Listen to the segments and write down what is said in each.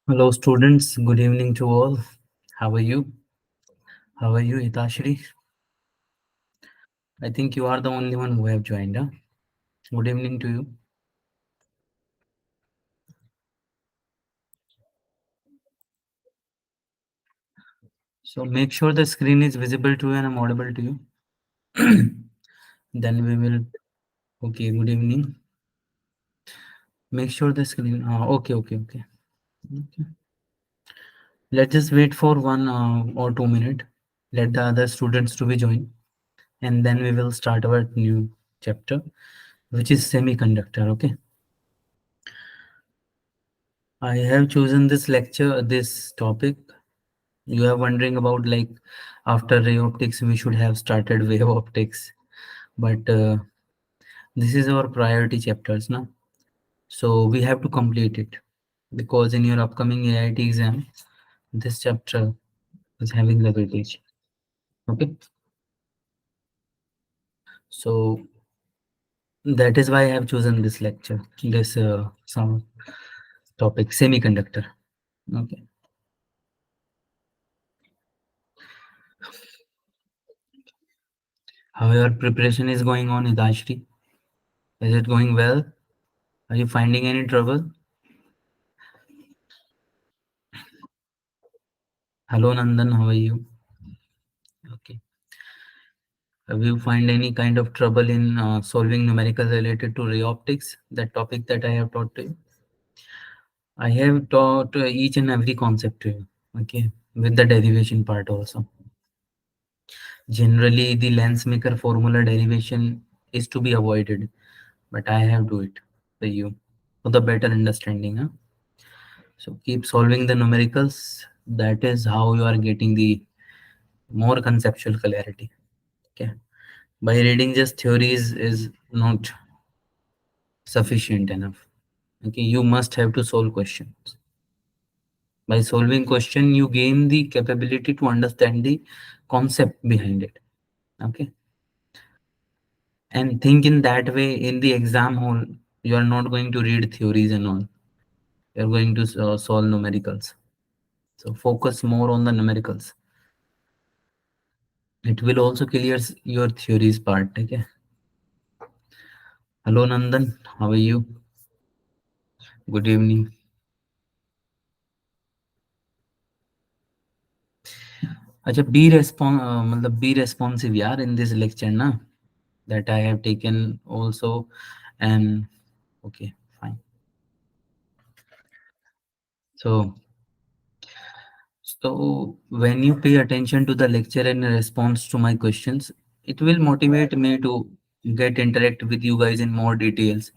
Hello, students. Good evening to all. How are you? How are you, Hitashri? I think you are the only one who have joined. Huh? Good evening to you. So make sure the screen is visible to you and I'm audible to you. Then we will. Okay. Good evening. Make sure the screen. Okay. Okay. Let's just wait for 1 or 2 minutes. Let the other students to be join, and then we will start our new chapter, which is semiconductor. Okay. I have chosen this lecture, this topic. You are wondering about like after ray optics we should have started wave optics, but this is our priority chapters now, so we have to complete it because in your upcoming AIT exam this chapter is having the weightage. Okay, so that is why I have chosen this lecture, this some topic semiconductor. Okay, how your preparation is going on, Idashri? Is it going well? Are you finding any trouble? Hello Nandan, how are you? Okay. Have you find any kind of trouble in solving numerical related to ray optics, that topic that I have taught to you? I have taught each and every concept to you, okay, with the derivation part also. Generally, the lens maker formula derivation is to be avoided, but I have do it for you for the better understanding. Huh? So keep solving the numericals. That is how you are getting the more conceptual clarity. Okay, by reading just theories is not sufficient enough. Okay, you must have to solve questions. By solving question you gain the capability to understand the concept behind it. Okay, and think in that way. In the exam hall you are not going to read theories and all, you're going to solve numericals. So focus more on the numericals. It will also clear your theories part. Okay, hello Nandan, how are you? Good evening. अच्छा, be responsive यार in this lecture ना, that I have taken also. And okay, fine. So when you pay attention to the lecture and response to my questions, it will motivate me to get interact with you guys in more details.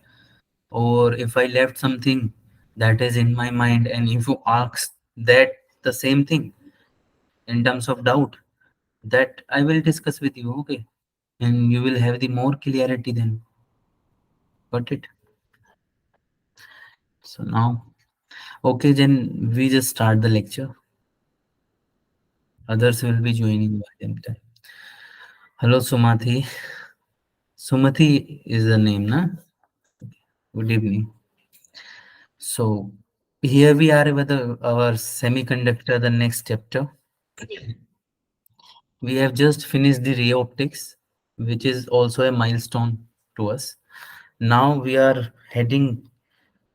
Or if I left something that is in my mind, and if you ask that the same thing in terms of doubt, that I will discuss with you, okay? And you will have the more clarity then. Got it? So now, okay, then we just start the lecture. Others will be joining by them time. Hello, Sumathi. Sumathi is the name, na? Good evening. So here we are with our semiconductor, the next chapter. We have just finished the ray optics, which is also a milestone to us. Now we are heading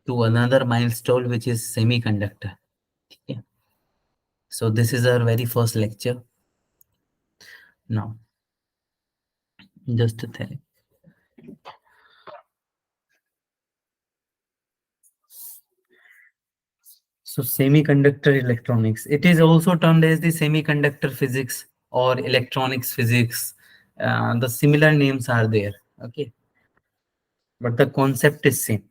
to another milestone, which is semiconductor. Yeah. So this is our very first lecture. Now, just a thing. So semiconductor electronics, it is also termed as the semiconductor physics or electronics physics. The similar names are there. Okay, but the concept is same.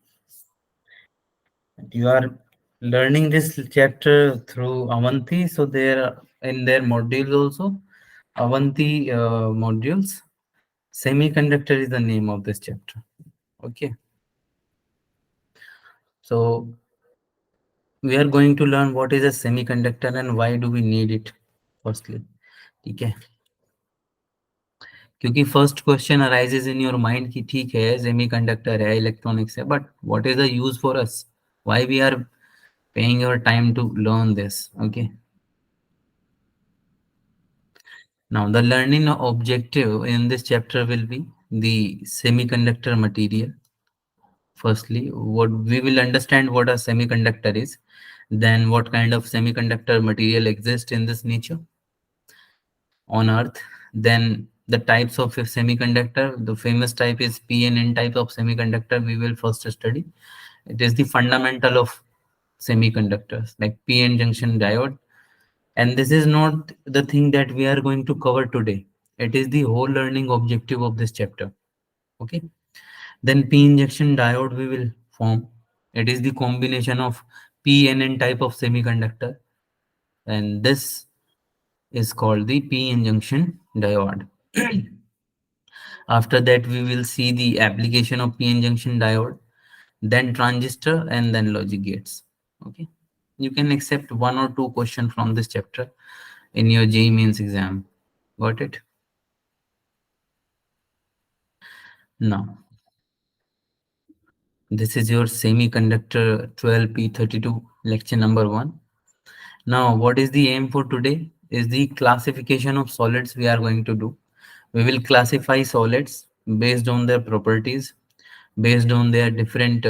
You are learning this chapter through Avanti, so there in their modules also, Avanti modules. Semiconductor is the name of this chapter. Okay, so we are going to learn what is a semiconductor and why do we need it. Firstly, okay. क्योंकि first question arises in your mind कि ठीक है semiconductor है electronics है but what is the use for us, why we are paying your time to learn this. Okay. Now the learning objective in this chapter will be the semiconductor material. Firstly, what we will understand what a semiconductor is, then what kind of semiconductor material exists in this nature on earth, then the types of a semiconductor. The famous type is p and n type of semiconductor we will first study. It is the fundamental of semiconductors like p-n junction diode, and this is not the thing that we are going to cover today. It is the whole learning objective of this chapter. Okay. Then p injection diode we will form. It is the combination of p and n type of semiconductor, and this is called the p-n junction diode. After that, we will see the application of p-n junction diode, then transistor, and then logic gates. Okay. You can accept one or two questions from this chapter in your JEE Mains exam. Got it? Now, this is your semiconductor 12P32 lecture number 1. Now, what is the aim for today? Is the classification of solids we are going to do. We will classify solids based on their properties, based on their different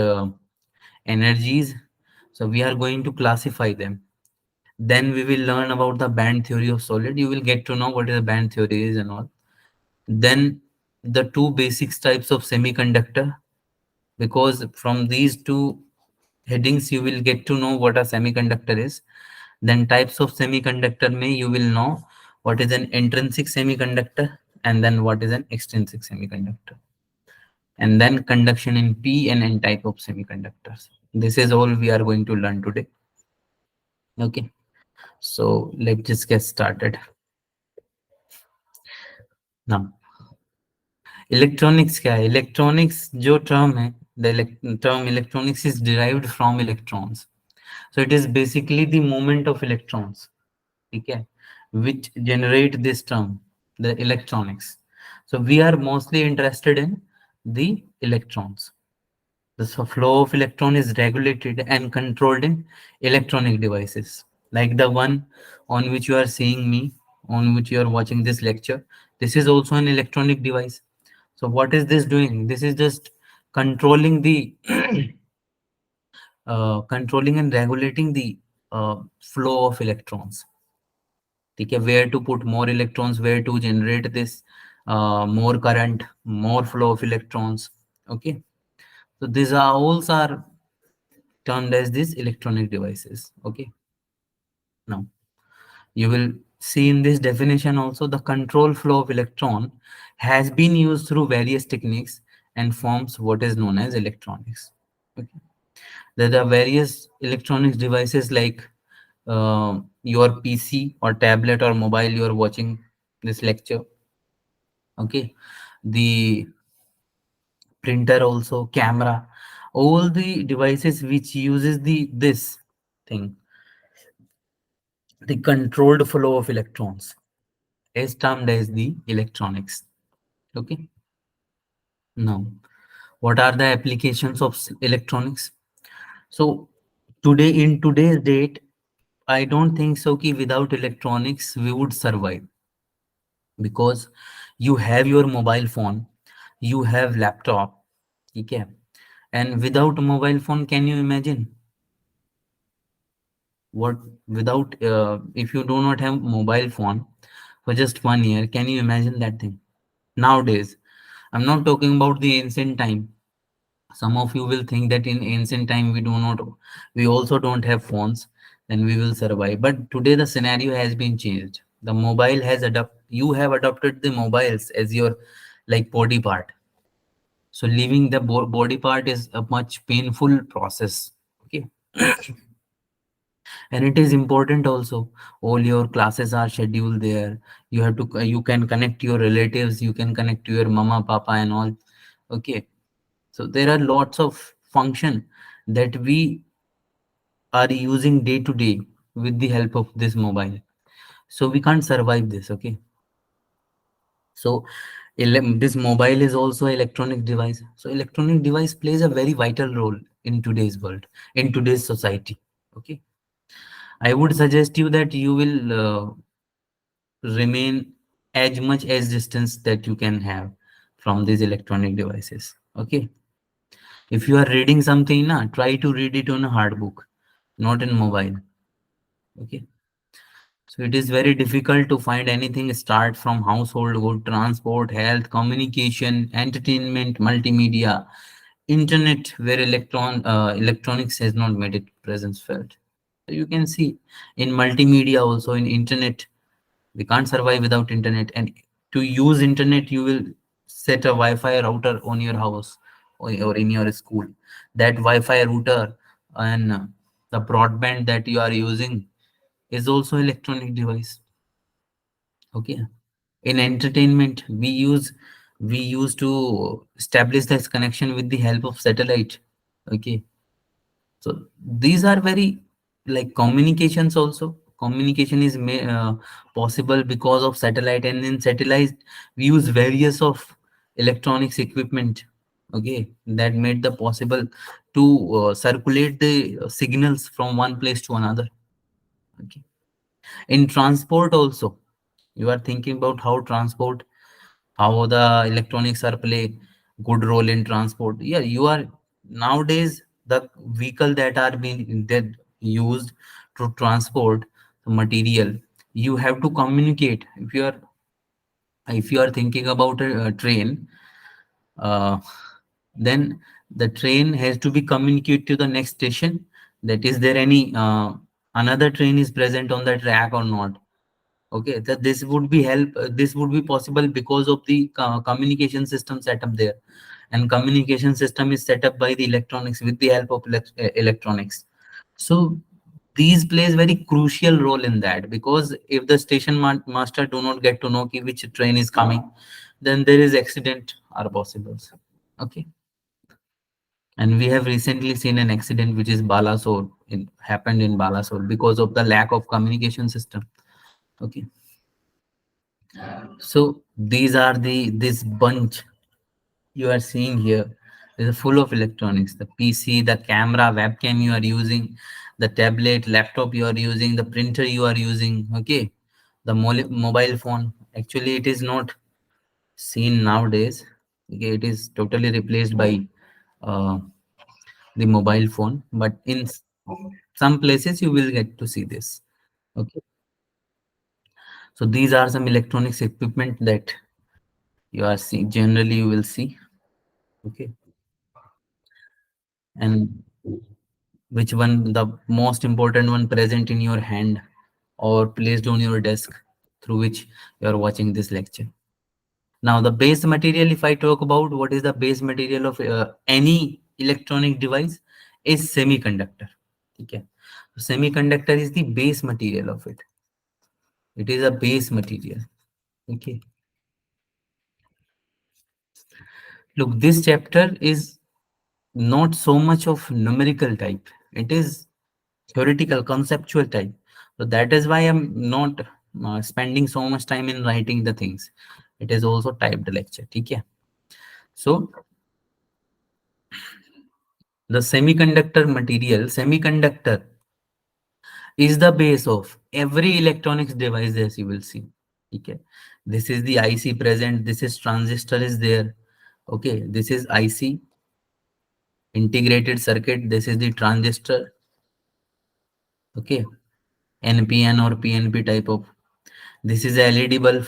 energies. So we are going to classify them. Then we will learn about the band theory of solid. You will get to know what is a band theory is and all. Then the two basic types of semiconductor, because from these two headings you will get to know what a semiconductor is. Then types of semiconductor may you will know what is an intrinsic semiconductor and then what is an extrinsic semiconductor. And then conduction in p and n type of semiconductors. This is all we are going to learn today. Okay. So let's just get started. Now, electronics क्या है? Electronics जो term है, the term electronics is derived from electrons. So it is basically the movement of electrons, ठीक है, which generate this term, the electronics. So we are mostly interested in the electrons. The flow of electron is regulated and controlled in electronic devices, like the one on which you are seeing me, on which you are watching this lecture. This is also an electronic device. So what is this doing? This is just controlling the controlling and regulating the flow of electrons. Okay, where to put more electrons, where to generate this more current, more flow of electrons. Okay, so these are all are termed as these electronic devices. Okay, now you will see in this definition also the control flow of electron has been used through various techniques and forms what is known as electronics. Okay. There are various electronics devices like your PC or tablet or mobile you are watching this lecture. Okay. The printer also, camera, all the devices which uses this thing, the controlled flow of electrons, is termed as the electronics. Okay. Now, what are the applications of electronics? So today, in today's date, I don't think so कि without electronics we would survive, because you have your mobile phone, you have laptop, okay, and without a mobile phone, can you imagine what without if you do not have mobile phone for just 1 year, can you imagine that thing? Nowadays, I'm not talking about the ancient time. Some of you will think that in ancient time we also don't have phones, then we will survive. But today the scenario has been changed. The mobile has you have adopted the mobiles as your like body part. So leaving the body part is a much painful process. Okay. And it is important also, all your classes are scheduled there. You have to you can connect your relatives, you can connect to your mama, papa and all. Okay. So there are lots of function that we are using day to day with the help of this mobile. So we can't survive this. Okay. So this mobile is also electronic device. So electronic device plays a very vital role in today's world, in today's society. Okay, I would suggest you that you will remain as much as distance that you can have from these electronic devices. Okay, if you are reading something, na, try to read it on a hard book, not in mobile. Okay, so it is very difficult to find anything start from household good, transport, health, communication, entertainment, multimedia, internet, where electronics has not made its presence felt. So you can see in multimedia also, in internet, we can't survive without internet. And to use internet, you will set a Wi-Fi router on your house, or in your school. That Wi-Fi router and the broadband that you are using is also electronic device. Okay, in entertainment, we use to establish this connection with the help of satellite. Okay, so these are very, like, communications also. Communication is possible because of satellite, and in satellite we use various of electronics equipment. Okay, that made the possible to circulate the signals from one place to another. Okay, in transport also, you are thinking about how the electronics are play good role in transport. Yeah, you are nowadays the vehicle that are being that used to transport the material, you have to communicate. If you are thinking about a train, uh, then the train has to be communicated to the next station, that is there any another train is present on the track or not. Okay, that this would be possible because of the communication system set up there. And communication system is set up by the electronics, with the help of electronics. So these plays very crucial role in that, because if the station master do not get to know which train is coming, then there is accident are possible. Okay, and we have recently seen an accident which is Balasore, happened in Balasore because of the lack of communication system. Okay, so these are this bunch you are seeing here is full of electronics. The PC, the camera, webcam you are using, the tablet, laptop you are using, the printer you are using. Okay, the mobile phone. Actually, it is not seen nowadays. Okay, it is totally replaced by uh, the mobile phone. But in some places, you will get to see this. Okay, so these are some electronics equipment that you are seeing. Generally, you will see. Okay, and which one the most important one present in your hand or placed on your desk through which you are watching this lecture. Now the base material, if I talk about what is the base material of any electronic device, is semiconductor. Okay, so semiconductor is the base material of it. It is a base material. Okay, look, this chapter is not so much of numerical type, it is theoretical, conceptual type. So that is why I'm not spending so much time in writing the things. It is also typed lecture. Okay, so the semiconductor material, semiconductor is the base of every electronics device, as you will see. Okay, this is the IC present, this is transistor is there. Okay, this is IC, integrated circuit, this is the transistor. Okay, NPN or PNP type of. This is a LED bulb.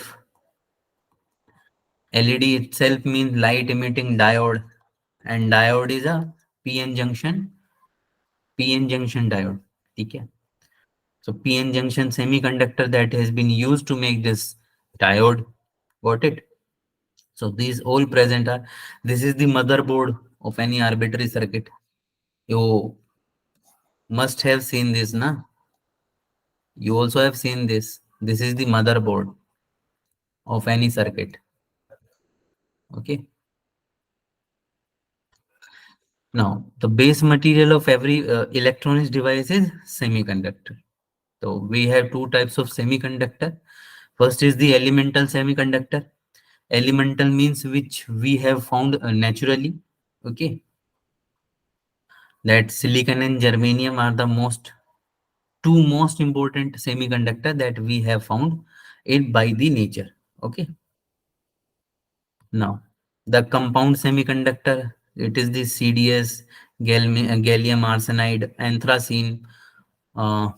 LED itself means light emitting diode, and diode is a PN junction, PN junction diode. Okay, so PN junction semiconductor that has been used to make this diode. Got it? So these all present are. This is the motherboard of any arbitrary circuit. You must have seen this, na? You also have seen this. This is the motherboard of any circuit. Okay. Now, the base material of every electronics device is semiconductor. So we have two types of semiconductor. First is the elemental semiconductor. Elemental means which we have found naturally. Okay, that silicon and germanium are the most. two most important semiconductor that we have found it by the nature. Okay. Now, the compound semiconductor, it is the CDS, gallium arsenide, anthracene, uh,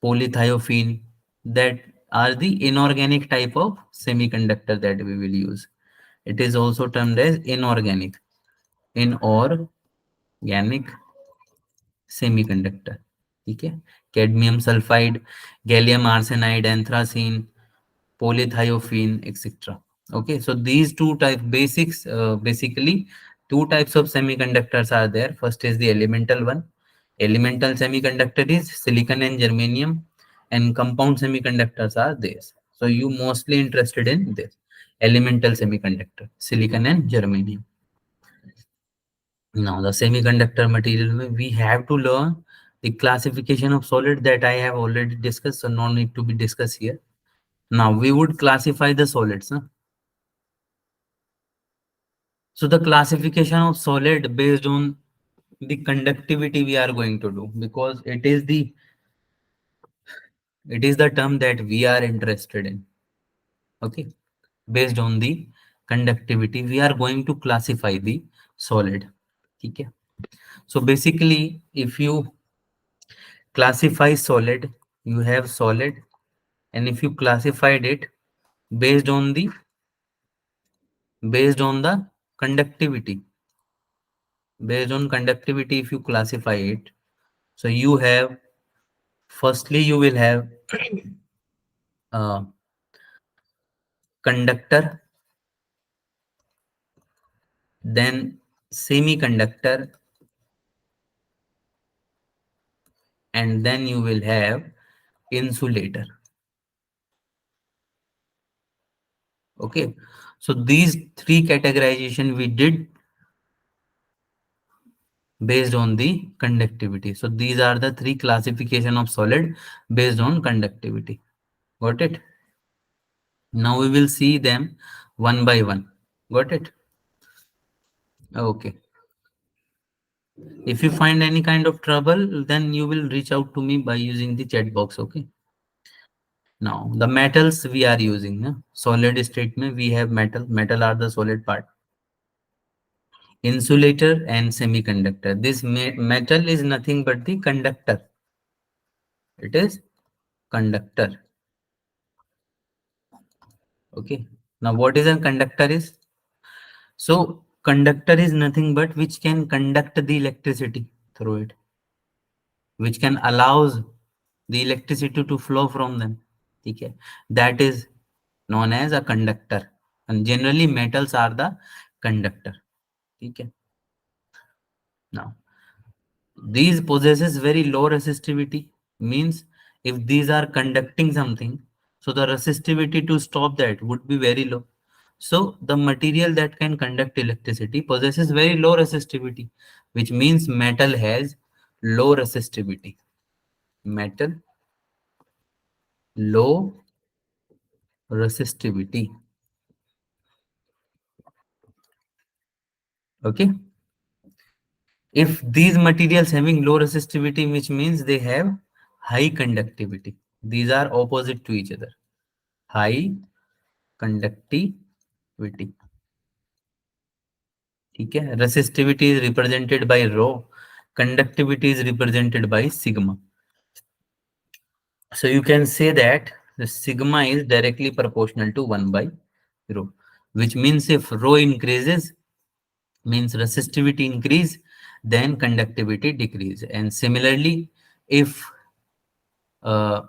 polythiophene, that are the inorganic type of semiconductor that we will use. It is also termed as inorganic, inorganic semiconductor. ठीक है, cadmium sulfide, gallium arsenide, anthracene, polythiophene, etc. Okay, so these two type basics, basically two types of semiconductors are there. First is the elemental one. Elemental semiconductor is silicon and germanium, and compound semiconductors are this. So you mostly interested in this elemental semiconductor, silicon and germanium. Now, the semiconductor material, we have to learn the classification of solid that I have already discussed, so no need to be discussed here. Now, we would classify the solids. Huh? So, the classification of solid based on the conductivity we are going to do, because it is the term that we are interested in. Okay, based on the conductivity, we are going to classify the solid. Okay. So basically, if you classify solid, you have solid, and if you classified it based on the conductivity, based on conductivity, if you classify it, so you have, firstly you will have uh, conductor, then semiconductor, and then you will have insulator. Okay, so these three categorization we did based on the conductivity. So these are the three classification of solid based on conductivity. Got it? Now we will see them one by one. Got it? Okay. If you find any kind of trouble, then you will reach out to me by using the chat box. Okay. Now the metals we are using. Solid state mein we have metal. Metal are the solid part. Insulator and semiconductor. This metal is nothing but the conductor. It is conductor. Okay. Now what is a conductor is? So conductor is nothing but which can conduct the electricity through it, which can allows the electricity to flow from them. Okay. That is known as a conductor. And generally metals are the conductor. Okay. Now these possesses very low resistivity, means if these are conducting something, so the resistivity to stop that would be very low. So the material that can conduct electricity possesses very low resistivity, which means metal has low resistivity. Metal, low resistivity. Okay. If these materials having low resistivity, which means they have high conductivity. These are opposite to each other. High conductivity. ठीक है, resistivity is represented by rho, conductivity is represented by sigma. So you can say that the sigma is directly proportional to 1 by rho, which means if rho increases, means resistivity increase, then conductivity decrease. And similarly, if uh,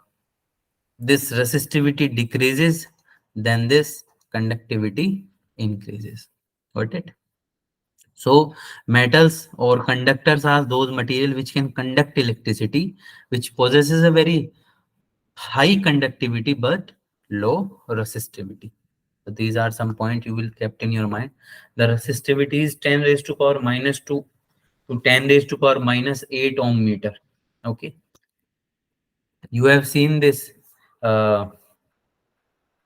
this resistivity decreases, then this conductivity increases. Got it? So metals or conductors are those material which can conduct electricity, which possesses a very high conductivity but low resistivity. So these are some point you will kept in your mind. The resistivity is 10 raised to power minus 2 to 10 raised to power minus 8 ohm meter. Okay. You have seen this uh,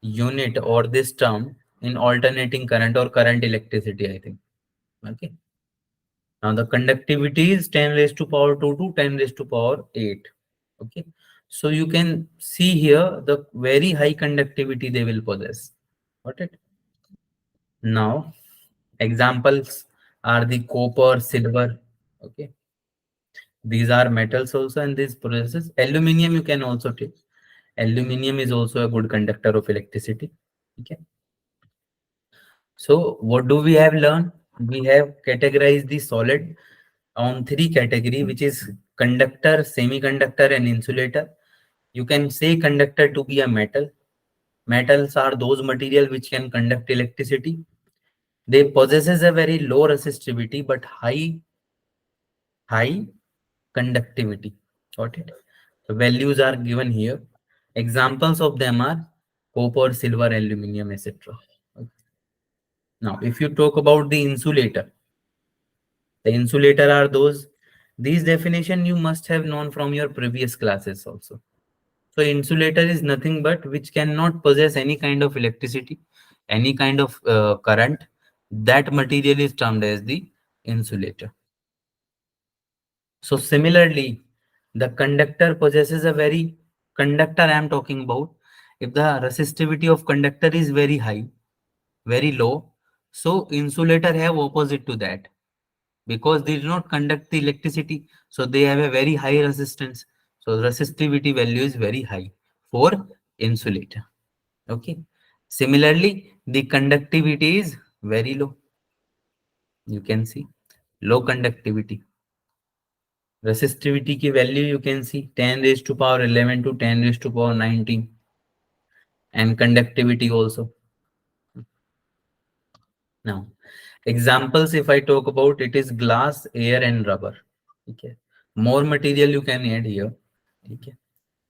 unit or this term in alternating current or current electricity, I think. Okay. Now the conductivity is 10 raised to power 2 to 10 raised to power 8. Okay, so you can see here the very high conductivity they will possess. Got it? Now, examples are the copper, silver. Okay, these are metals also, and these processes. Aluminium you can also take. Aluminium is also a good conductor of electricity. Okay. So what do we have learned? We have categorized the solid on three category, which is conductor, semiconductor, and insulator. You can say conductor to be a metal. Metals are those material which can conduct electricity. They possesses a very low resistivity but high conductivity. Got it? The values are given here. Examples of them are copper, silver, aluminum, etc. Now, if you talk about the insulator are those. These definition you must have known from your previous classes also. So insulator is nothing but which cannot possess any kind of electricity, any kind of current. That material is termed as the insulator. So similarly, the conductor possesses a very conductor I am talking about. If the resistivity of conductor is very high, very low, so insulator have opposite to that because they do not conduct the electricity. So they have a very high resistance. So resistivity value is very high for insulator. Okay. Similarly, the conductivity is very low. You can see low conductivity. Resistivity की value you can see 10 raised to power 11 to 10 raised to power 19, and conductivity also. Now, examples if I talk about it is glass, air, and rubber. Okay. More material you can add here. Okay.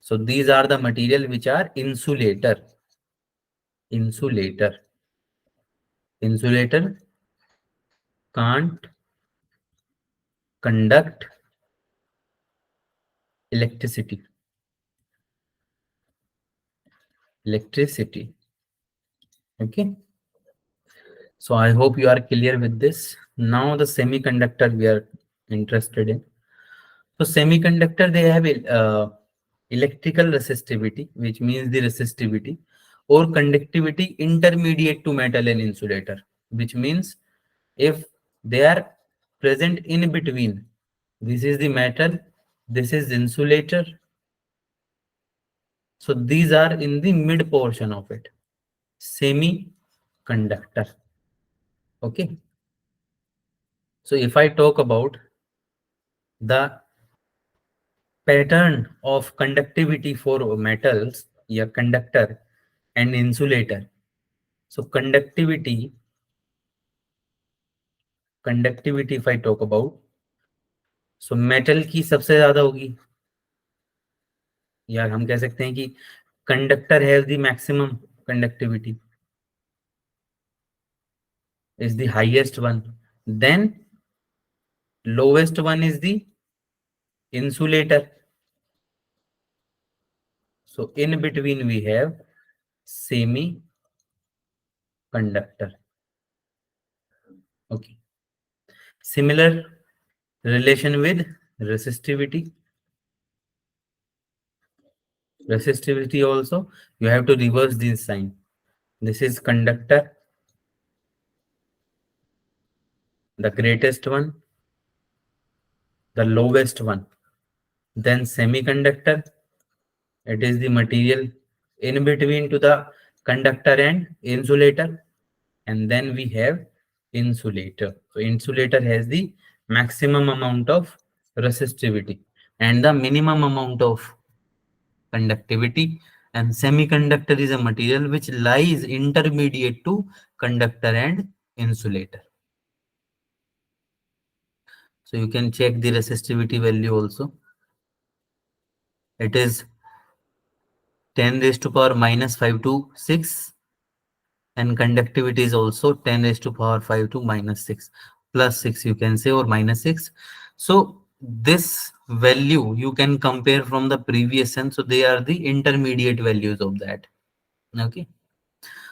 So these are the material which are insulator. Insulator. Insulator can't conduct electricity. Electricity. Okay. So I hope you are clear with this. Now the semiconductor we are interested in. So semiconductor they have electrical resistivity, which means the resistivity or conductivity intermediate to metal and insulator, which means if they are present in between, this is the metal, this is insulator, so these are in the mid portion of it, semiconductor. Okay, so if I talk about the pattern of conductivity for metals, yeah, conductor and insulator. So conductivity if I talk about, so metal की सबसे ज्यादा होगी, या हम कह सकते हैं कि conductor has the maximum conductivity, is the highest one, then lowest one is the insulator. So in between we have semiconductor. Okay, similar relation with resistivity. Resistivity also you have to reverse this sign. This is conductor, the greatest one, the lowest one, then semiconductor, it is the material in between to the conductor and insulator, and then we have insulator. So insulator has the maximum amount of resistivity and the minimum amount of conductivity, and semiconductor is a material which lies intermediate to conductor and insulator. So you can check the resistivity value also. It is 10 raised to power minus 5 to 6, and conductivity is also 10 raised to power 5 to minus 6, plus 6 you can say, or minus 6. So this value you can compare from the previous one. So they are the intermediate values of that. Okay.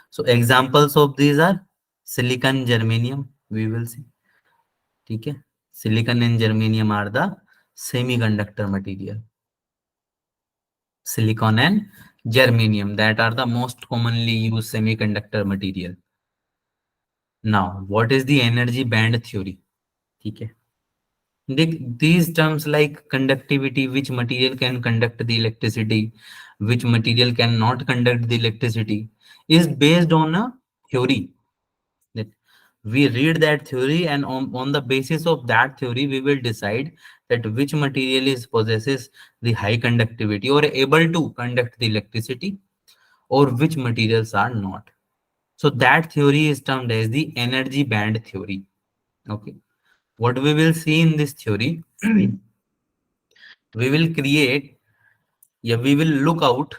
So examples of these are silicon, germanium, we will see. Okay. Silicon and germanium are the semiconductor material. silicon and germanium, that are the most commonly used semiconductor material. Now, what is the energy band theory? Okay. These terms like conductivity, which material can conduct the electricity, which material cannot conduct the electricity, is based on a theory. That we read that theory, and on the basis of that theory, we will decide that which material is possesses the high conductivity or able to conduct the electricity, or which materials are not. So that theory is termed as the energy band theory. Okay. What we will see in this theory, we will create, yeah, we will look out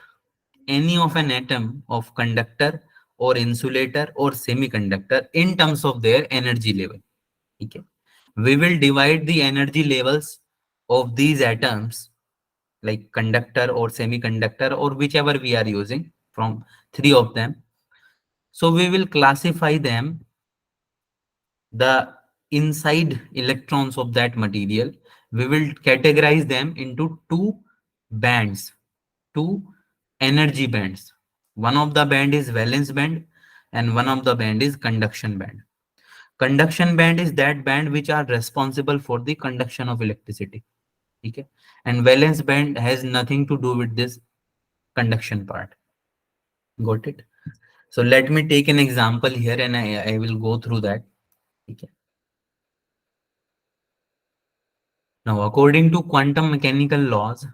any of an atom of conductor or insulator or semiconductor in terms of their energy level. Okay. We will divide the energy levels of these atoms, like conductor or semiconductor or whichever we are using from three of them. So we will classify them, the inside electrons of that material, we will categorize them into two bands, two energy bands. One of the band is valence band and one of the band is conduction band. Conduction band is that band which are responsible for the conduction of electricity. Okay. And valence band has nothing to do with this conduction part. Got it? So let me take an example here and I will go through that. Okay. Now, according to quantum mechanical laws,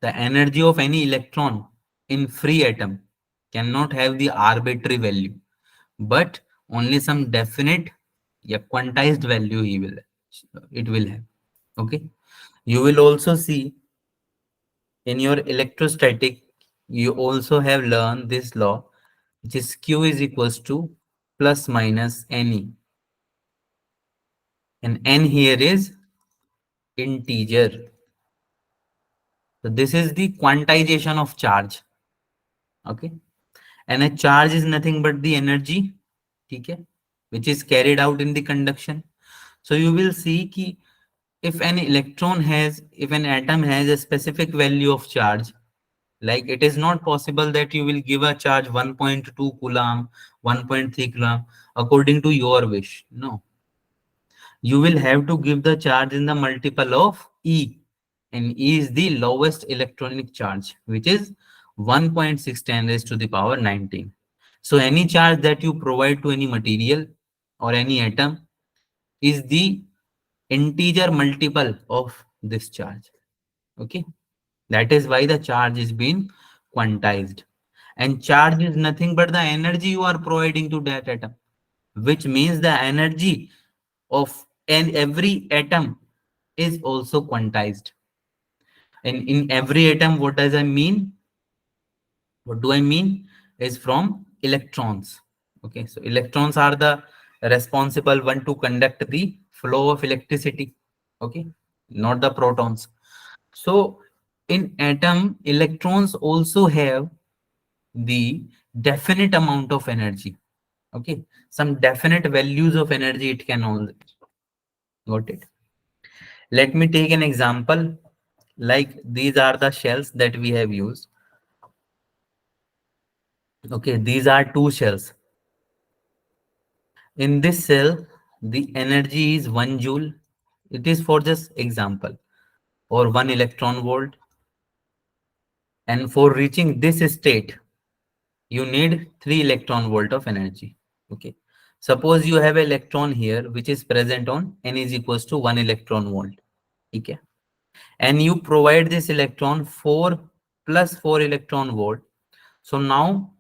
the energy of any electron in free atom cannot have the arbitrary value, but only some definite, yeah, quantized value it will have. Okay. You will also see in your electrostatic, you also have learned this law, which is Q is equals to plus minus Ne, and N here is integer. So this is the quantization of charge. Okay. And a charge is nothing but the energy, okay, which is carried out in the conduction. So you will see ki if an atom has a specific value of charge, like it is not possible that you will give a charge 1.2 coulomb, 1.3 coulomb according to your wish. No, you will have to give the charge in the multiple of E, and E is the lowest electronic charge, which is 1.610 raised to the power 19. So any charge that you provide to any material or any atom is the integer multiple of this charge. Okay. That is why the charge is being quantized. And charge is nothing but the energy you are providing to that atom, which means the energy of every atom is also quantized. And in every atom, what does I mean? What do I mean? Is from electrons. Okay, so electrons are the responsible one to conduct the flow of electricity. Okay, not the protons. So in atom, electrons also have the definite amount of energy. Okay, some definite values of energy it can all. Got it? Let me take an example. Like these are the shells that we have used. Okay, these are two shells. In this cell, the energy is 1 joule. It is for just example, or 1 electron volt. And for reaching this state, you need 3 electron volt of energy. Okay. Suppose you have an electron here, which is present on n is equals to 1 electron volt. Okay. And you provide this electron 4 plus 4 electron volt. So now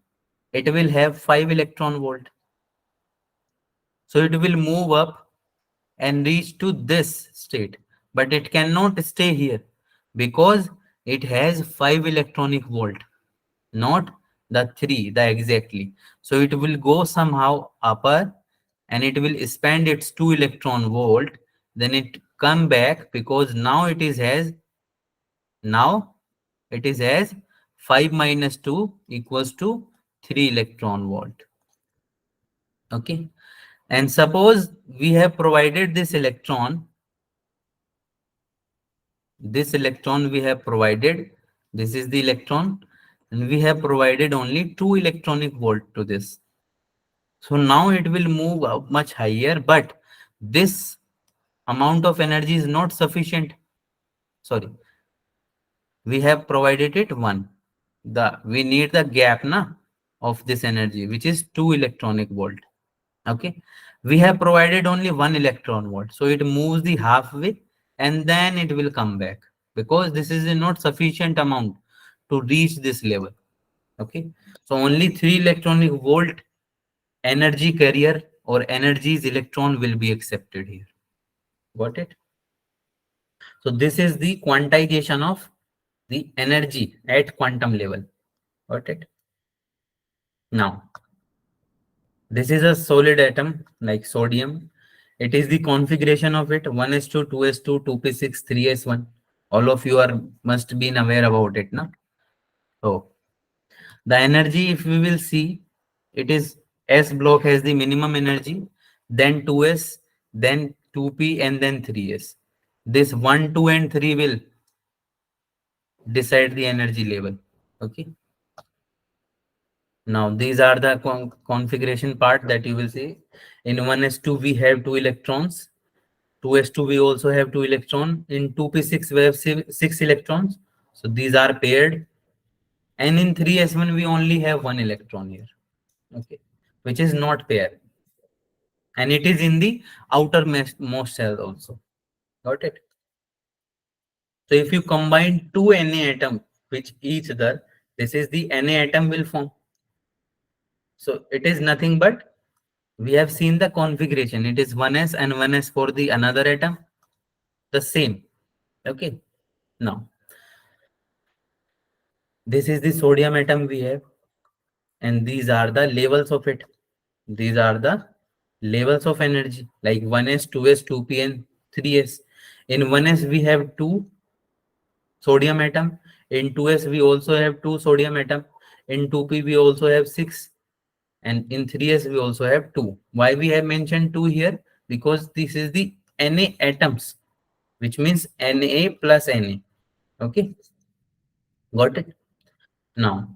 it will have 5 electron volt. So it will move up and reach to this state, but it cannot stay here because it has 5 electronic volt, not the 3, the exactly. So it will go somehow upper and it will spend its 2 electron volt, then it come back because now it is as 5 minus 2 equals to 3 electron volt. Okay. And suppose we have provided this electron we have provided This is the electron, and we have provided only 2 electronic volt to this. So now it will move up much higher, but this amount of energy is not sufficient. Sorry, we have provided it 1. We need the gap na of this energy, which is 2 electronic volt. Okay, we have provided only 1 electron volt, so it moves the halfway and then it will come back, because this is not sufficient amount to reach this level. Okay, so only 3 electronic volt energy carrier or energies electron will be accepted here. Got it? So this is the quantization of the energy at quantum level. Got it? Now, this is a solid atom like sodium. It is the configuration of it 1s2, 2s2, 2p6, 3s1. All of you are must be aware about it, na? So the energy, if we will see, it is S block has the minimum energy, then 2s, then 2p, and then 3s. This 1, 2, and 3 will decide the energy level. Okay. Now these are the configuration part that you will see. In 1s2 we have 2 electrons. 2s2 we also have 2 electron. In 2p6 we have 6 electrons. So these are paired. And in 3s1 we only have 1 electron here. Okay, which is not paired. And it is in the outermost shell also. Got it? So if you combine two Na atom with each other, this is the Na atom will form. So it is nothing but we have seen the configuration. It is 1s and 1s for the another atom. The same. Okay. Now this is the sodium atom we have, and these are the levels of it. These are the levels of energy like 1s, 2s, 2p, and 3s. In 1s we have 2 sodium atom. In 2s we also have 2 sodium atom. In 2p we also have 6, and in 3s we also have 2. Why we have mentioned 2 here? Because this is the Na atoms, which means Na plus Na. Okay, got it? Now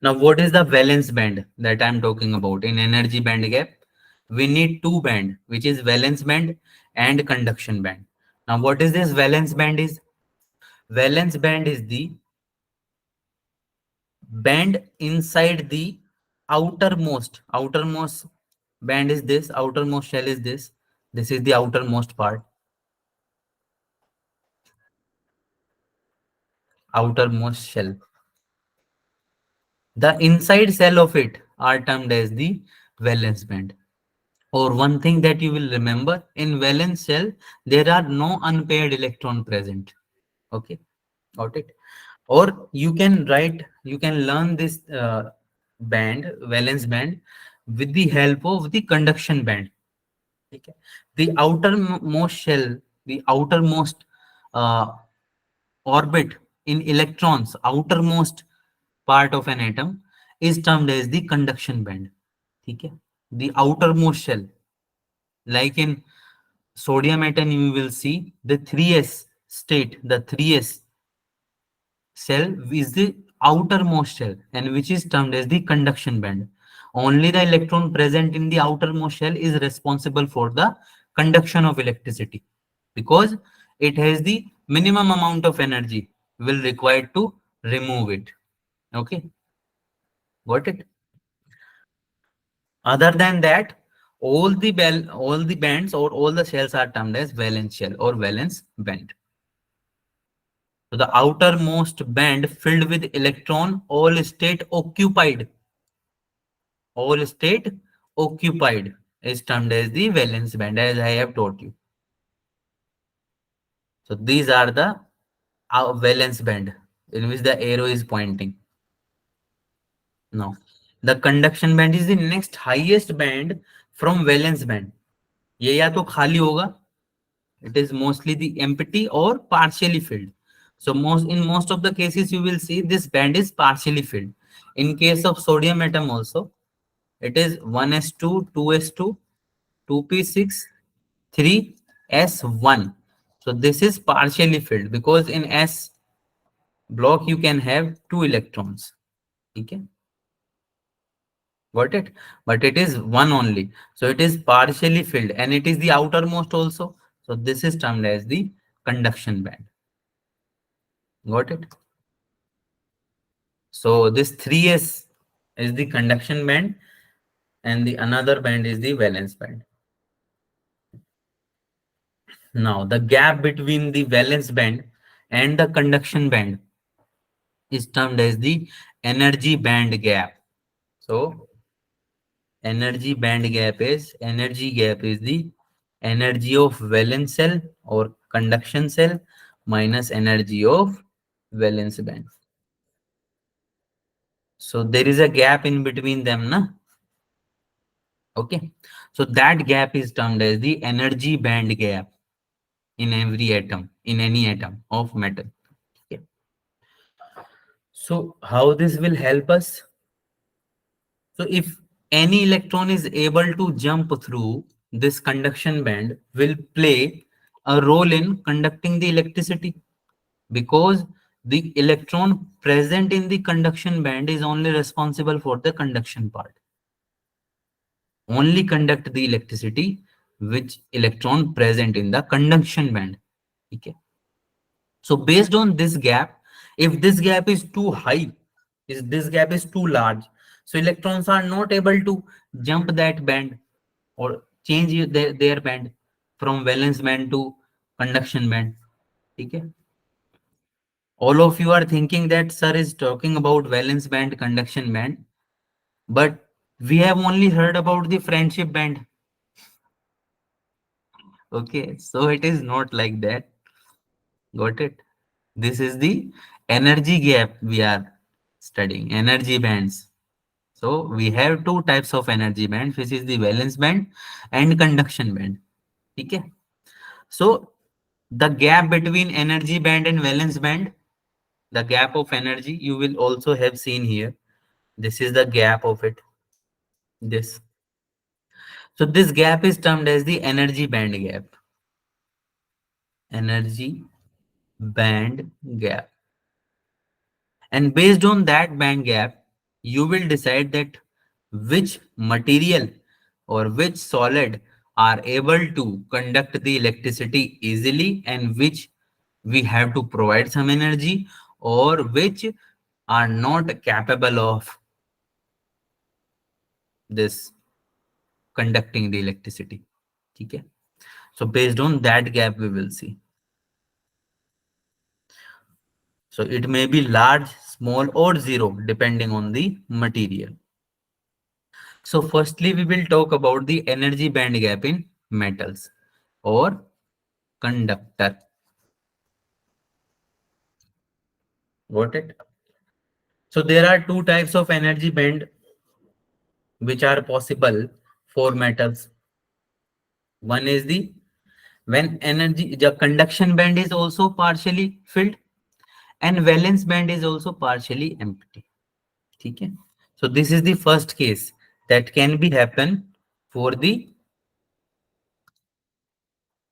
what is the valence band that I'm talking about in energy band gap? We need two band, which is valence band and conduction band. Now what is this valence band is? Valence band is the band inside the outermost band is this, outermost shell is this is the outermost part, outermost shell. The inside cell of it are termed as the valence band. Or one thing that you will remember, in valence shell there are no unpaired electron present. Okay, got it? Or you can learn this valence band with the help of the conduction band. Okay. The outermost shell, the outermost uh, orbit in electrons, outermost part of an atom is termed as the conduction band. Okay. The outermost shell, like in sodium atom, you will see the 3s state, the 3s cell is the outermost shell, and which is termed as the conduction band. Only the electron present in the outermost shell is responsible for the conduction of electricity, because it has the minimum amount of energy will required to remove it. Okay, got it? Other than that, all the bands or all the shells are termed as valence shell or valence band. So the outermost band filled with electron, all state occupied is termed as the valence band, as I have taught you. So these are the valence band in which the arrow is pointing. Now, the conduction band is the next highest band from valence band. ये या तो खाली होगा, it is mostly the empty or partially filled. So most of the cases you will see this band is partially filled. In case of sodium atom also, it is 1s2, 2s2, 2p6, 3s1. So this is partially filled because in S block you can have two electrons. Okay, got it? But it is one only. So it is partially filled and it is the outermost also. So this is termed as the conduction band. Got it? So this 3s is the conduction band and the another band is the valence band. Now the gap between the valence band and the conduction band is termed as the energy band gap. So energy gap is the energy of valence cell or conduction cell minus energy of valence band. So there is a gap in between them, na? Okay. So that gap is termed as the energy band gap in every atom, in any atom of metal. Okay. So how this will help us? So if any electron is able to jump through this conduction band, will play a role in conducting the electricity, because the electron present in the conduction band is only responsible for the conduction part. Only conduct the electricity which electron present in the conduction band. Okay. So based on this gap, if this gap is too high, if this gap is too large, so electrons are not able to jump that band or change their band from valence band to conduction band. Okay. All of you are thinking that sir is talking about valence band, conduction band, but we have only heard about the friendship band. Okay, so it is not like that. Got it? This is the energy gap we are studying, energy bands. So we have two types of energy bands, which is the valence band and conduction band. Okay. So the gap between energy band and valence band, the gap of energy, you will also have seen here. This is the gap of it. This. So this gap is termed as the energy band gap. Energy band gap. And based on that band gap, you will decide that which material or which solid are able to conduct the electricity easily and which we have to provide some energy, or which are not capable of this conducting the electricity. Okay. So based on that gap, we will see. So it may be large, small, or zero, depending on the material. So firstly, we will talk about the energy band gap in metals or conductor. Got it? So there are two types of energy band which are possible for metals. One is the conduction band is also partially filled and valence band is also partially empty. Okay? So this is the first case that can be happen for the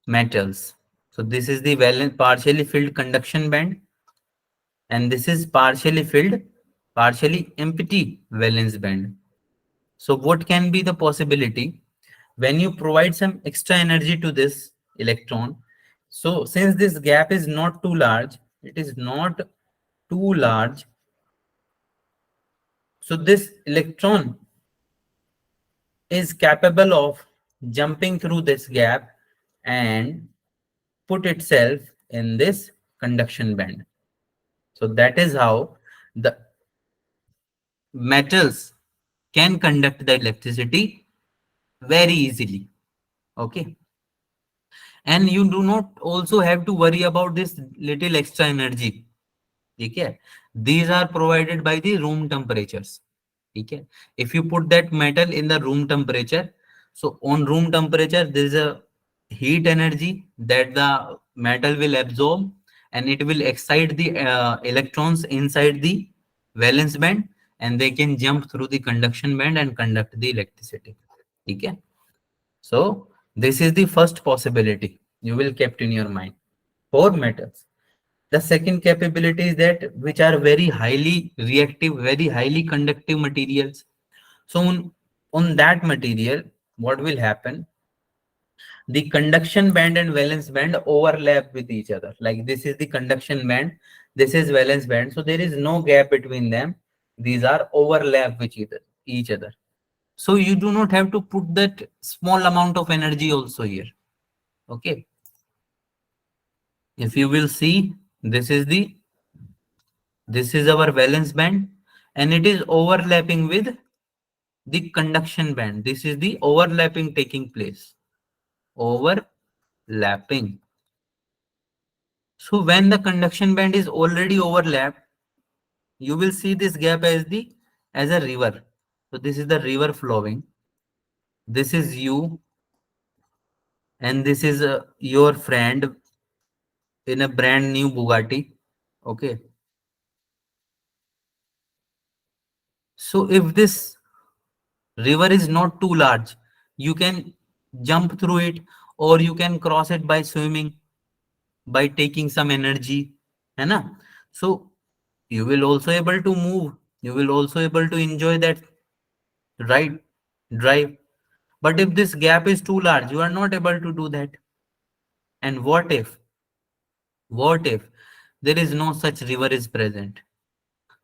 metals. So this is the valence partially filled conduction band and this is partially filled, partially empty valence band. So what can be the possibility when you provide some extra energy to this electron? So since this gap is not too large, it is not too large. So this electron is capable of jumping through this gap and put itself in this conduction band. So that is how the metals can conduct the electricity very easily. Okay. And you do not also have to worry about this little extra energy. Okay. These are provided by the room temperatures. Okay. If you put that metal in the room temperature, so on room temperature, there is a heat energy that the metal will absorb and it will excite the electrons inside the valence band and they can jump through the conduction band and conduct the electricity. Okay. So this is the first possibility you will kept in your mind. for metals. The second capability is that which are very highly reactive, very highly conductive materials. So on that material, what will happen? The conduction band and valence band overlap with each other. Like this is the conduction band, this is valence band. So there is no gap between them. These are overlap with each other. So you do not have to put that small amount of energy also here. Okay. If you will see, this is our valence band and it is overlapping with the conduction band. This is the overlapping taking place. Overlapping. So when the conduction band is already overlapped, you will see this gap as a river. So this is the river flowing. This is you, and this is your friend in a brand new Bugatti. Okay. So if this river is not too large, you can jump through it, or you can cross it by swimming, by taking some energy, है ना? So you will also able to move, you will also able to enjoy that ride, drive. But if this gap is too large, you are not able to do that. And what if there is no such river is present?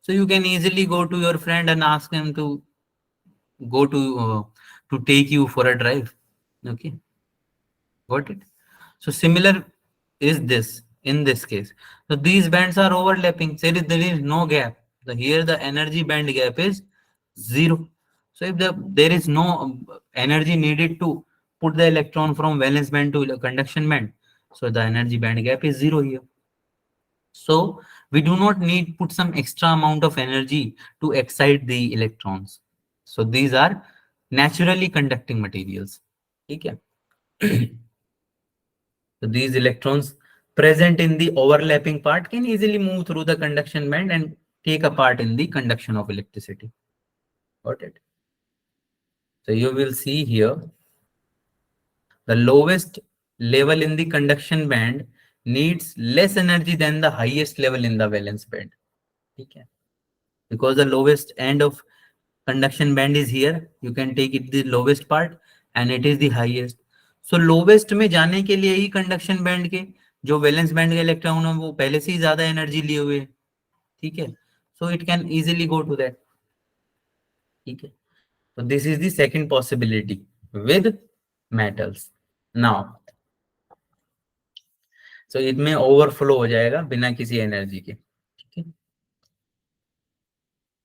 So you can easily go to your friend and ask him to go to take you for a drive. Okay, got it? So similar is this in this case. So these bands are overlapping. There is no gap. So here the energy band gap is zero. So if there is no energy needed to put the electron from valence band to the conduction band, so the energy band gap is zero here. So we do not need put some extra amount of energy to excite the electrons. So these are naturally conducting materials. Okay. So these electrons present in the overlapping part can easily move through the conduction band and take a part in the conduction of electricity. Got it? So you will see here the lowest level in the conduction band needs less energy than the highest level in the valence band. Okay. Because the lowest end of conduction band is here, you can take it the lowest part and it is the highest. So lowest में जाने के लिए ही conduction band के जो valence band के electron है वो पहले से ही ज्यादा एनर्जी लिए हुए, ठीक है? So it can easily go to that. ठीक है? So this is the second possibility with metals. Now, so इसमें overflow हो जाएगा बिना किसी एनर्जी के, ठीक है?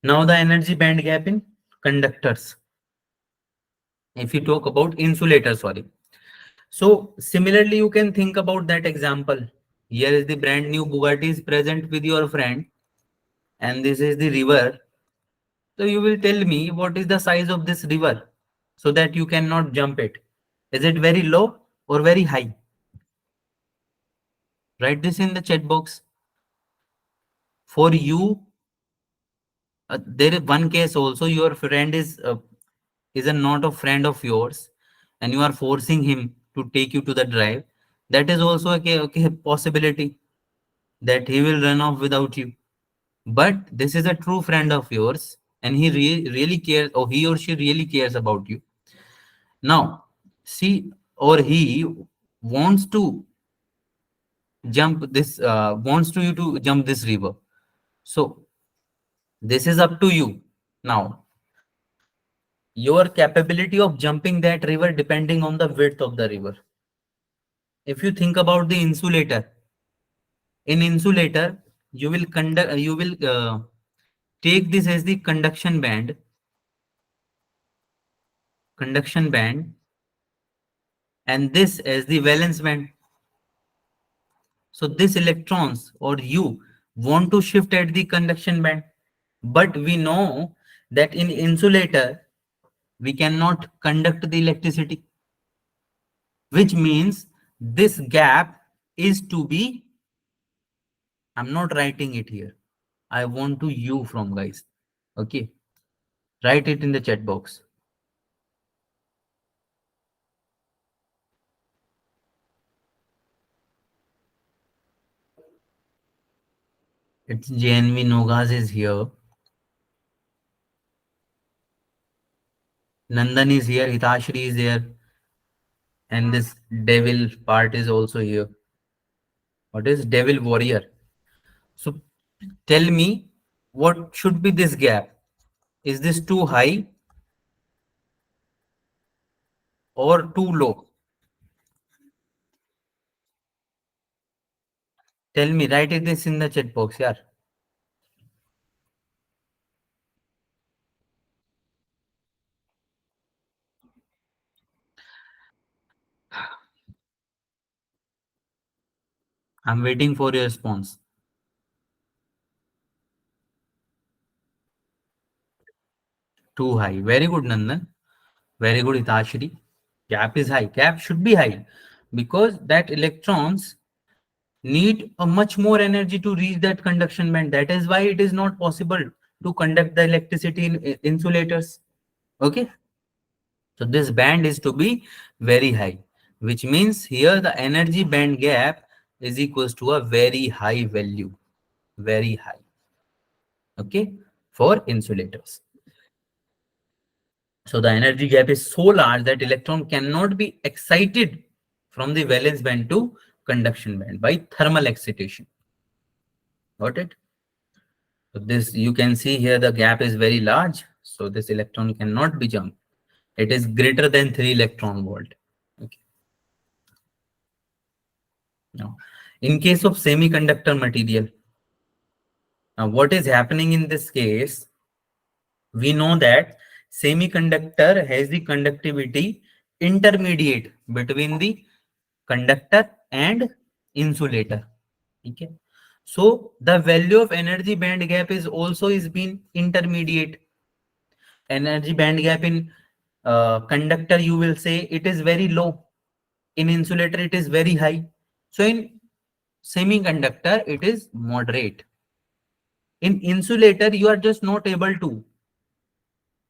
Now the energy band gap in conductors. If you talk about insulator, sorry. So similarly, you can think about that example. Here is the brand new Bugatti is present with your friend, and this is the river. So you will tell me what is the size of this river so that you cannot jump it. Is it very low or very high? Write this in the chat box. For you, there is one case also. Your friend is a not a friend of yours, and you are forcing him to take you to the drive. That is also a possibility that he will run off without you. But this is a true friend of yours and he really cares, or he or she really cares about you. Now, she or he wants to wants to you to jump this river. So this is up to you. Now, your capability of jumping that river depending on the width of the river. If you think about the insulator, in insulator, you will take this as the conduction band, and this as the valence band. So this electrons or you want to shift at the conduction band, but we know that in insulator we cannot conduct the electricity, which means this gap is to be, I'm not writing it here, I want to you from guys. Okay, write it in the chat box. It's JNV Nogas is here. Nandan is here. Hitashri is here. And this devil part is also here. What is devil warrior? So tell me, what should be this gap? Is this too high or too low? Tell me, write it this in the chat box, yeah. I'm waiting for your response. Too high. Very good, Nandan. Very good, Hitashri. Gap is high. Gap should be high because that electrons need a much more energy to reach that conduction band. That is why it is not possible to conduct the electricity in insulators. Okay. So this band is to be very high, which means here the energy band gap is equals to a very high value. Very high. Okay. For insulators. So the energy gap is so large that electron cannot be excited from the valence band to conduction band by thermal excitation. Got it? So this, you can see here the gap is very large. So this electron cannot be jumped. It is greater than 3 electron volt. Okay. Now, in case of semiconductor material, now what is happening in this case? We know that semiconductor has the conductivity intermediate between the conductor and insulator. Okay. So the value of energy band gap is also is being intermediate. Energy band gap in conductor, you will say it is very low. In insulator, it is very high. So in semiconductor, it is moderate. In insulator, you are just not able to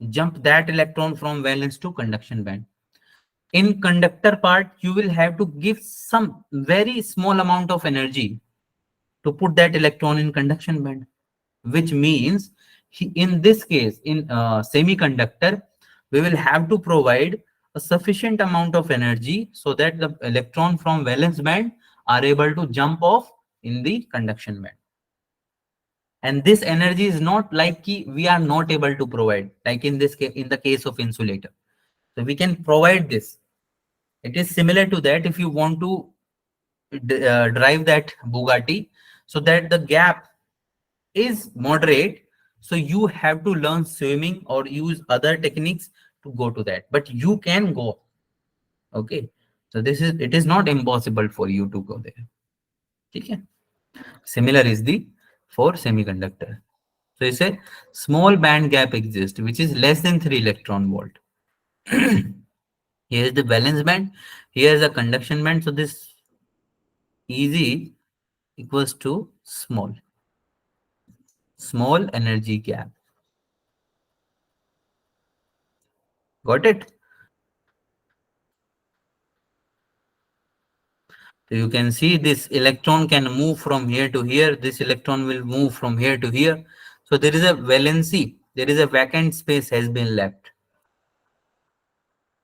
jump that electron from valence to conduction band. In conductor part, you will have to give some very small amount of energy to put that electron in conduction band, which means in this case, in semiconductor, we will have to provide a sufficient amount of energy so that the electron from valence band are able to jump off in the conduction band. And this energy is not like we are not able to provide, like in this case, in the case of insulator. So we can provide this. It is similar to that if you want to drive that Bugatti, so that the gap is moderate, so you have to learn swimming or use other techniques to go to that, but you can go. Okay, so this is, it is not impossible for you to go there. Okay. Similar is the for semiconductor. So it's a small band gap exists which is less than 3 electron volt. Here is the valence band, here is a conduction band, so this easy equals to small energy gap. Got it? So you can see this electron can move from here to here. This electron will move from here to here. So there is a valency. There is a vacant space has been left.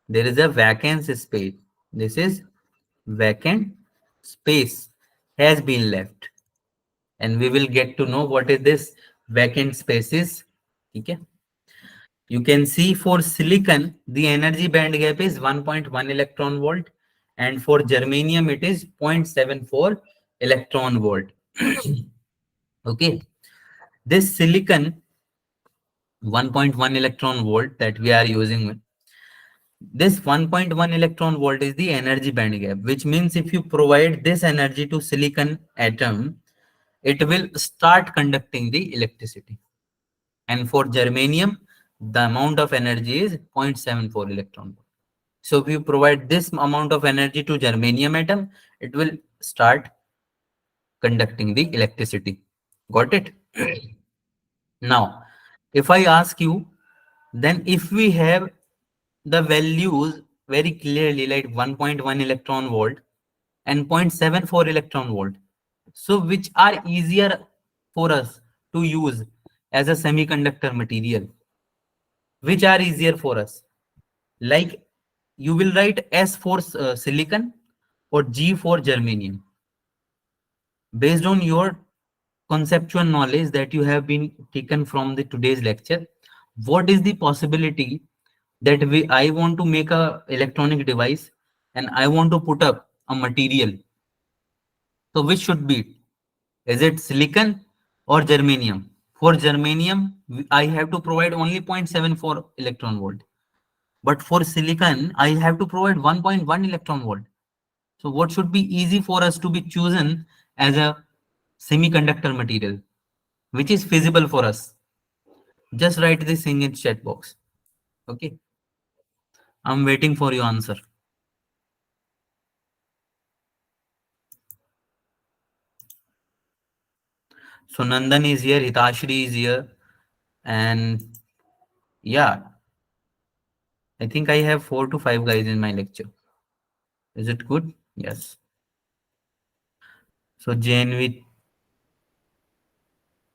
There is a vacant space. This is vacant space has been left. And we will get to know what is this vacant space is. Okay. You can see for silicon, the energy band gap is 1.1 electron volt. And for germanium, it is 0.74 electron volt. Okay. This silicon 1.1 electron volt that we are using, this 1.1 electron volt is the energy band gap, which means if you provide this energy to silicon atom, it will start conducting the electricity. And for germanium, the amount of energy is 0.74 electron volt. So if you provide this amount of energy to germanium atom, it will start conducting the electricity. Got it? Now, if I ask you, then if we have the values very clearly like 1.1 electron volt and 0.74 electron volt, so which are easier for us to use as a semiconductor material? Which are easier for us? Like you will write S for silicon or G for germanium. Based on your conceptual knowledge that you have been taken from the today's lecture, what is the possibility that I want to make a electronic device and I want to put up a material? So which should be it? Is it silicon or germanium? For germanium, I have to provide only 0.74 electron volt. But for silicon, I have to provide 1.1 electron volt. So what should be easy for us to be chosen as a semiconductor material, which is feasible for us? Just write this thing in chat box. Okay. I'm waiting for your answer. So Nandan is here, Hitashri is here, and yeah, I think I have 4 to 5 guys in my lecture. Is it good? Yes. So Jainvi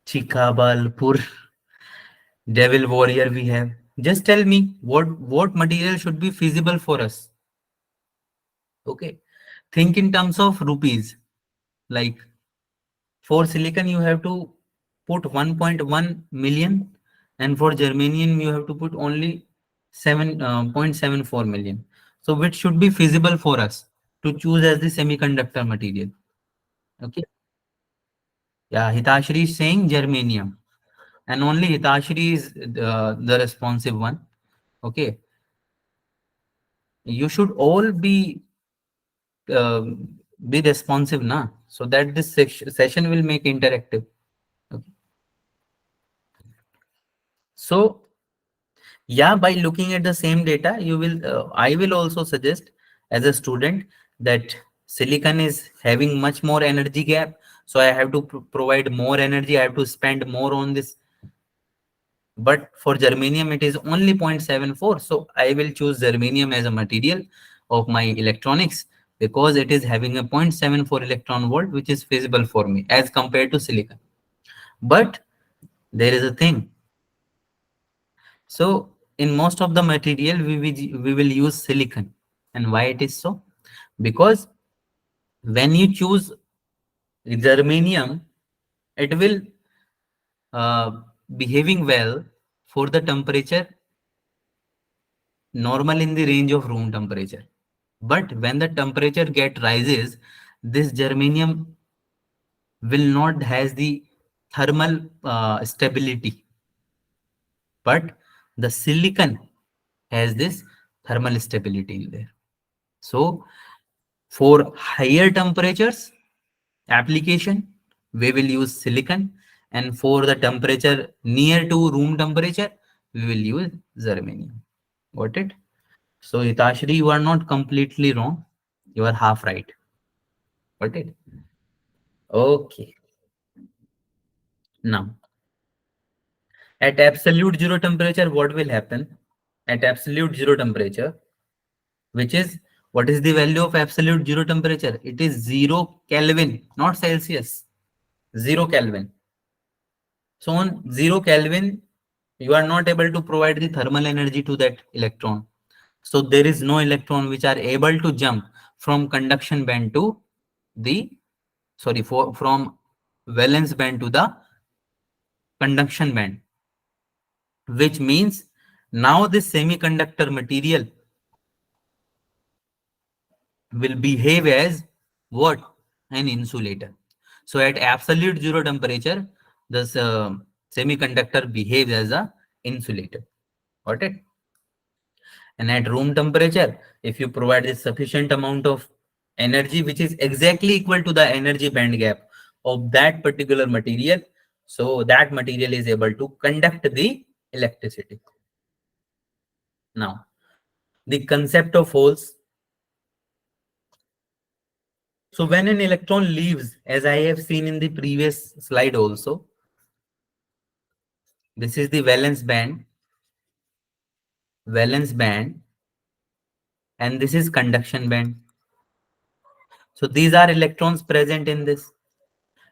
Chikabalpur, Devil Warrior we have. Just tell me what material should be feasible for us. Okay. Think in terms of rupees. Like for silicon, you have to put 1.1 million, and for germanium, you have to put only 7.74 million. So which should be feasible for us to choose as the semiconductor material? Okay. Yeah, Hitashri is saying germanium, and only Hitashri is the responsive one. Okay. You should all be responsive, na, so that this session will make interactive. Okay. So yeah, by looking at the same data, you will I will also suggest as a student that silicon is having much more energy gap, so I have to provide more energy, I have to spend more on this. But for germanium it is only 0.74, so I will choose germanium as a material of my electronics because it is having a 0.74 electron volt, which is feasible for me as compared to silicon. But there is a thing. So in most of the material, we will use silicon. And why it is so? Because when you choose germanium, it will uh, behaving well for the temperature normal in the range of room temperature. But when the temperature get rises, this germanium will not has the thermal stability, but the silicon has this thermal stability in there. So for higher temperatures application, we will use silicon, and for the temperature near to room temperature, we will use germanium. Got it? So Hitashri, you are not completely wrong. You are half right. Got it? Okay. Now, at absolute zero temperature, what will happen? At absolute zero temperature, which is what is the value of absolute zero temperature? It is 0 Kelvin, not Celsius. 0 Kelvin. So on 0 Kelvin, you are not able to provide the thermal energy to that electron. So there is no electron which are able to jump from conduction band to the, from valence band to the conduction band, which means now this semiconductor material will behave as what? An insulator. So at absolute zero temperature, this semiconductor behaves as a insulator. Got it? And at room temperature, if you provide a sufficient amount of energy, which is exactly equal to the energy band gap of that particular material, so that material is able to conduct the electricity. Now, the concept of holes. So when an electron leaves, as I have seen in the previous slide also, this is the valence band, and this is conduction band. So these are electrons present in this.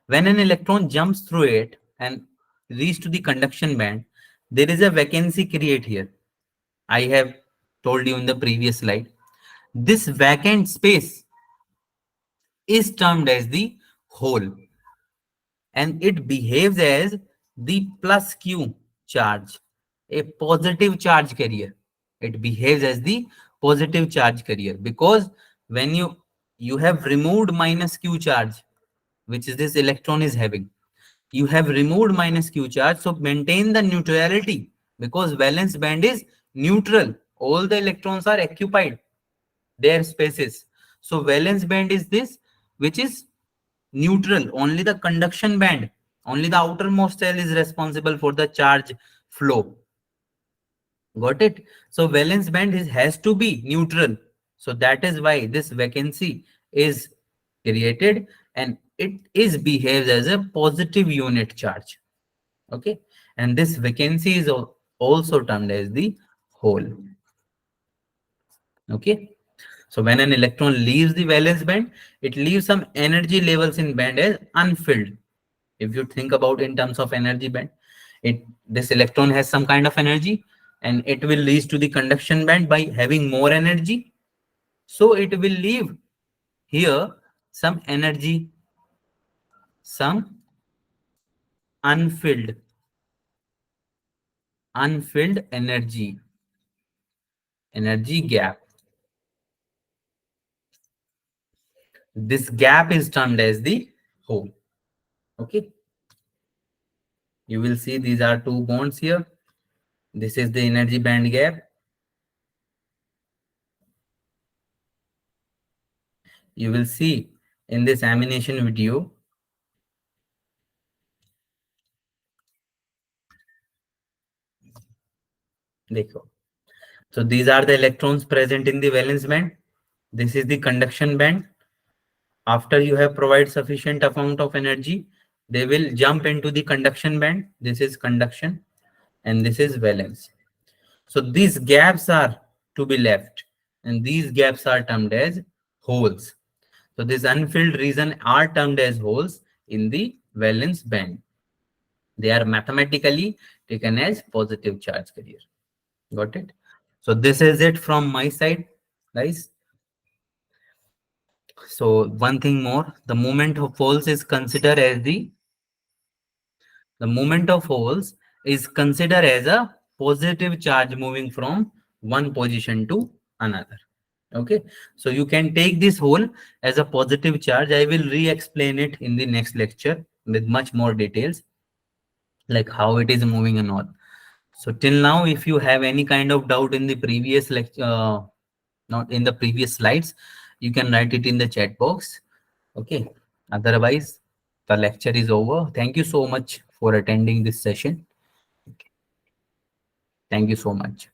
When an electron jumps through it, and reach to the conduction band, there is a vacancy create here. I have told you in the previous slide. This vacant space is termed as the hole, and it behaves as the plus q charge, a positive charge carrier. It behaves as the positive charge carrier because when you have removed minus q charge, which is this electron is having, you have removed minus q charge, so maintain the neutrality because valence band is neutral. All the electrons are occupied their spaces. So valence band is this, which is neutral. Only the conduction band, only the outermost cell is responsible for the charge flow. Got it? So valence band has to be neutral. So that is why this vacancy is created, and it is behaves as a positive unit charge. Okay, and this vacancy is also termed as the hole. Okay, so when an electron leaves the valence band, it leaves some energy levels in band as unfilled. If you think about in terms of energy band, this electron has some kind of energy, and it will lead to the conduction band by having more energy. So it will leave here some energy, some unfilled energy gap. This gap is termed as the hole. Okay, you will see these are two bonds here. This is the energy band gap. You will see in this amination video. Dekho. So these are the electrons present in the valence band. This is the conduction band. After you have provided sufficient amount of energy, they will jump into the conduction band. This is conduction and this is valence. So these gaps are to be left, and these gaps are termed as holes. So this unfilled region are termed as holes in the valence band. They are mathematically taken as positive charge carrier. Got it? So this is it from my side, guys. So one thing more, the moment of holes is considered as the moment of holes is considered as a positive charge moving from one position to another. Okay, so you can take this hole as a positive charge. I will re-explain it in the next lecture with much more details, like how it is moving and all. So till now, if you have any kind of doubt in the previous lecture, not in the previous slides, you can write it in the chat box. Okay, otherwise the lecture is over. Thank you so much for attending this session. Thank you so much.